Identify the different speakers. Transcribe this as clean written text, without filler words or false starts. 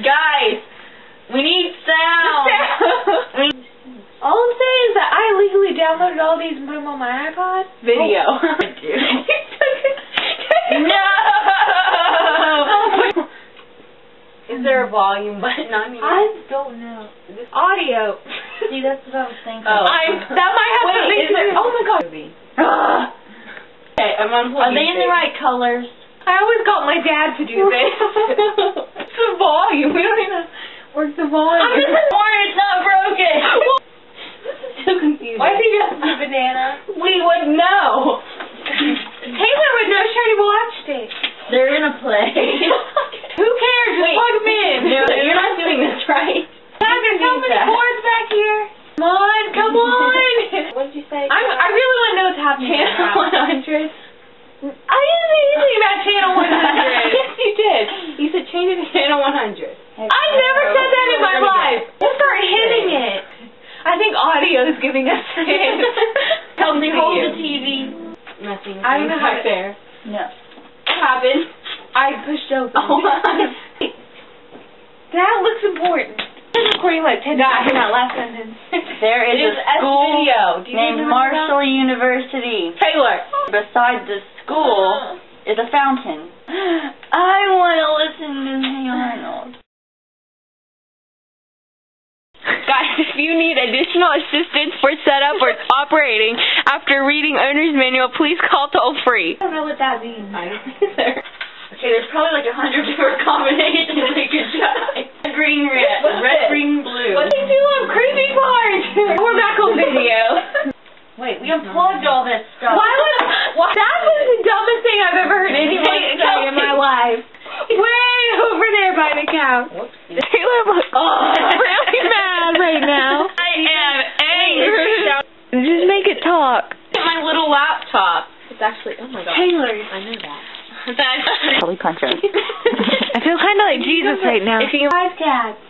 Speaker 1: Guys, we need sound.
Speaker 2: All I'm saying is that I illegally downloaded all these and put them on my iPod.
Speaker 1: Video.
Speaker 2: Oh.
Speaker 1: No!
Speaker 2: Is there a volume button on here? I don't know. Audio.
Speaker 3: See, that's what I was thinking.
Speaker 1: Oh.
Speaker 2: That might have something to do. Oh my god.
Speaker 1: Okay, I'm unplugging.
Speaker 3: Are they in the right colors?
Speaker 2: I always got my dad to do this. It's the volume. We don't even work the volume.
Speaker 1: I'm just worried it's not broken.
Speaker 2: This is so confusing. Why did you have the banana?
Speaker 1: We would know.
Speaker 2: Taylor would know. She already watched it.
Speaker 3: They're gonna play.
Speaker 2: Who cares? Just plug them in.
Speaker 1: No, you're not doing this right.
Speaker 2: There's so many cords back here. Come on, come on. What did you say? I really want to know what's happening.
Speaker 1: Channel 100.
Speaker 2: I didn't say anything about Channel 100.
Speaker 1: Yes, you did. You said change it to Channel 100.
Speaker 2: I never said that in my life. We'll start hitting it. I think audio is giving us hints.
Speaker 3: Help me hold the TV.
Speaker 1: Nothing.
Speaker 2: I don't know how
Speaker 1: back there.
Speaker 3: No.
Speaker 1: What happened?
Speaker 2: I pushed open.
Speaker 1: Oh,
Speaker 2: That looks important. I'm recording like 10 times in that last sentence.
Speaker 3: There is a school
Speaker 2: video.
Speaker 3: named Marshall University.
Speaker 1: Taylor.
Speaker 3: Beside the school is a fountain. I want to listen to Hey Arnold.
Speaker 4: Guys, if you need additional assistance for setup or operating after reading owner's manual, please call toll free.
Speaker 2: I don't know what that means.
Speaker 1: I don't either. Okay, there's probably like 100 different combinations we could try. Green, red, green, blue.
Speaker 2: What did you do on crazy part? We're back on video.
Speaker 3: Wait, we unplugged all that stuff.
Speaker 2: That was the dumbest thing I've ever heard anybody say in my life. Way over there by the couch.
Speaker 4: Taylor looks really mad right now.
Speaker 1: I am angry.
Speaker 4: Just make it talk.
Speaker 1: My little laptop. It's actually, oh my god.
Speaker 2: Taylor.
Speaker 1: I know that.
Speaker 4: Probably punch us. I feel kind of like Jesus right now.
Speaker 2: Five cats.